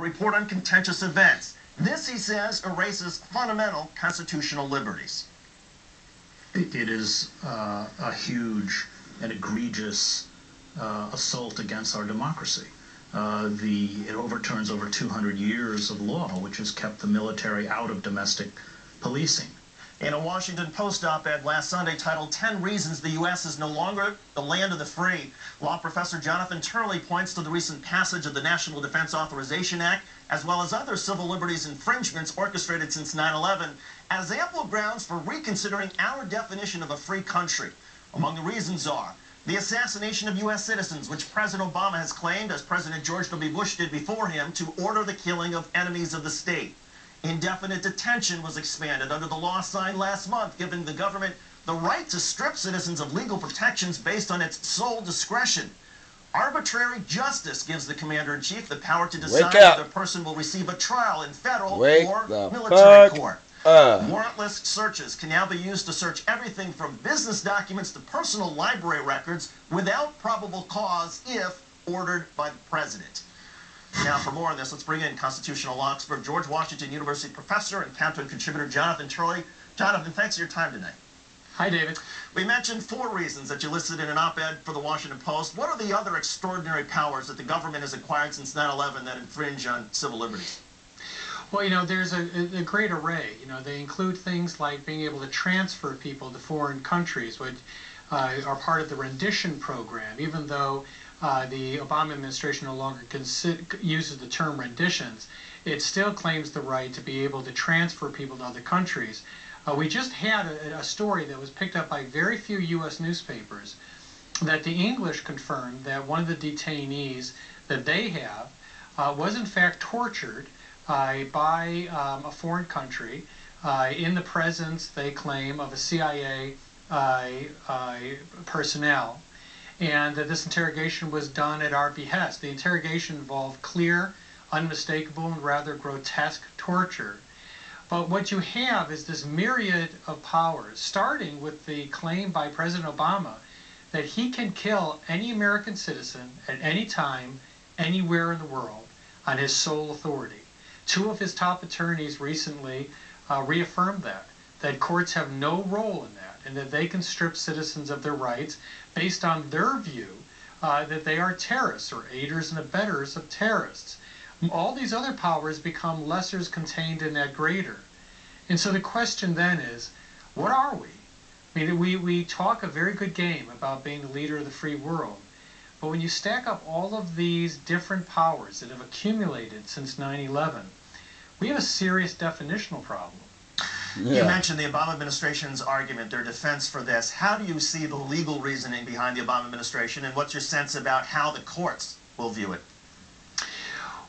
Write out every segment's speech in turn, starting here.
report on contentious events. This, he says, erases fundamental constitutional liberties. It is a huge and egregious assault against our democracy. It overturns over 200 years of law, which has kept the military out of domestic policing. In a Washington Post op-ed last Sunday titled 10 Reasons the U.S. is no longer the land of the free, law professor Jonathan Turley points to the recent passage of the National Defense Authorization Act, as well as other civil liberties infringements orchestrated since 9/11, as ample grounds for reconsidering our definition of a free country. Among the reasons are the assassination of U.S. citizens, which President Obama has claimed, as President George W. Bush did before him, to order the killing of enemies of the state. Indefinite detention was expanded under the law signed last month, giving the government the right to strip citizens of legal protections based on its sole discretion. Arbitrary justice gives the commander-in-chief the power to decide whether a person will receive a trial in federal or military court. Warrantless searches can now be used to search everything from business documents to personal library records without probable cause if ordered by the president. Now, for more on this, let's bring in constitutional law expert, George Washington University professor and Counterpoint contributor Jonathan Turley. Jonathan, thanks for your time tonight. Hi, David. We mentioned 4 reasons that you listed in an op-ed for the Washington Post. What are the other extraordinary powers that the government has acquired since 9/11 that infringe on civil liberties? Well, you know, there's a great array. You know, they include things like being able to transfer people to foreign countries, which are part of the rendition program, even though the Obama administration no longer uses the term renditions. It still claims the right to be able to transfer people to other countries. We just had a story that was picked up by very few U.S. newspapers that the English confirmed that one of the detainees that they have was in fact tortured by a foreign country in the presence, they claim, of a CIA personnel, and that this interrogation was done at our behest. The interrogation involved clear, unmistakable, and rather grotesque torture. But what you have is this myriad of powers, starting with the claim by President Obama that he can kill any American citizen at any time, anywhere in the world, on his sole authority. 2 of his top attorneys recently reaffirmed that courts have no role in that, and that they can strip citizens of their rights based on their view that they are terrorists or aiders and abettors of terrorists. All these other powers become lessers contained in that greater. And so the question then is, what are we? I mean, we talk a very good game about being the leader of the free world, but when you stack up all of these different powers that have accumulated since 9/11, we have a serious definitional problem. Yeah. You mentioned the Obama administration's argument, their defense for this. How do you see the legal reasoning behind the Obama administration, and what's your sense about how the courts will view it?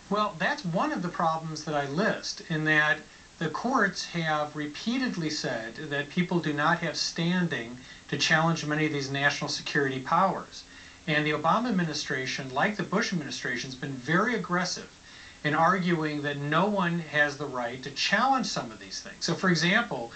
Well, that's one of the problems that I list, in that the courts have repeatedly said that people do not have standing to challenge many of these national security powers. And the Obama administration, like the Bush administration, has been very aggressive in arguing that no one has the right to challenge some of these things. So, for example,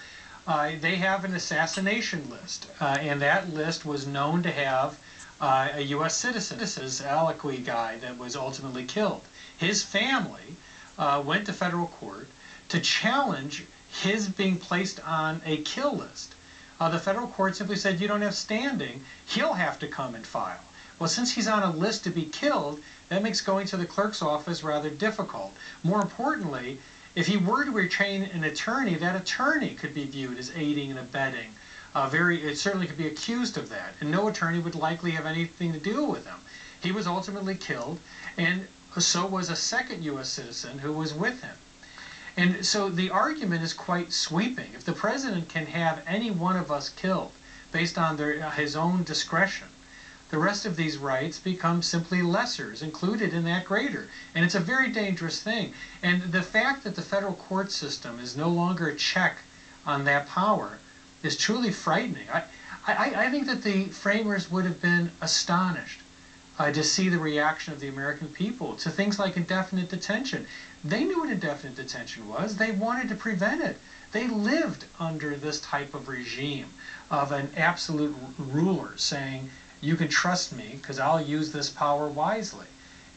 they have an assassination list, and that list was known to have a U.S. citizen. This is Aliqui guy that was ultimately killed. His family went to federal court to challenge his being placed on a kill list. The federal court simply said, you don't have standing, he'll have to come and file. Well, since he's on a list to be killed, that makes going to the clerk's office rather difficult. More importantly, if he were to retain an attorney, that attorney could be viewed as aiding and abetting. It certainly could be accused of that, and no attorney would likely have anything to do with him. He was ultimately killed, and so was a second U.S. citizen who was with him. And so the argument is quite sweeping. If the president can have any one of us killed based on his own discretion, the rest of these rights become simply lessers included in that greater. And it's a very dangerous thing. And the fact that the federal court system is no longer a check on that power is truly frightening. I think that the framers would have been astonished to see the reaction of the American people to things like indefinite detention. They knew what indefinite detention was. They wanted to prevent it. They lived under this type of regime of an absolute ruler saying, you can trust me because I'll use this power wisely.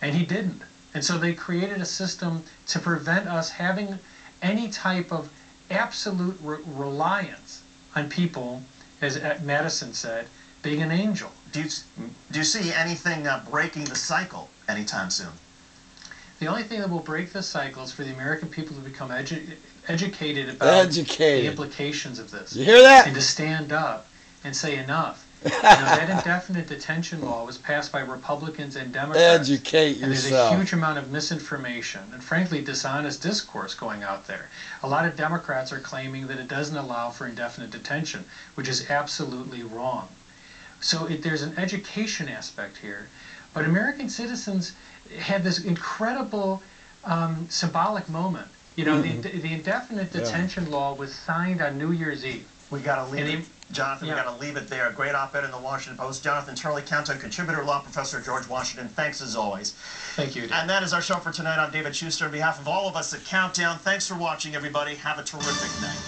And he didn't. And so they created a system to prevent us having any type of absolute reliance on people, as Madison said, being an angel. Do you see anything breaking the cycle anytime soon? The only thing that will break this cycle is for the American people to become educated about the implications of this. You hear that? And to stand up and say enough. That indefinite detention law was passed by Republicans and Democrats. Educate and yourself. There's a huge amount of misinformation and, frankly, dishonest discourse going out there. A lot of Democrats are claiming that it doesn't allow for indefinite detention, which is absolutely wrong. So there's an education aspect here. But American citizens had this incredible symbolic moment. You know, the indefinite detention law was signed on New Year's Eve. We got to leave it, Jonathan, we got to leave it there. A great op-ed in the Washington Post. Jonathan Turley, Countdown contributor, law professor at George Washington. Thanks as always. Thank you, Dave. And that is our show for tonight. I'm David Schuster. On behalf of all of us at Countdown, thanks for watching, everybody. Have a terrific night.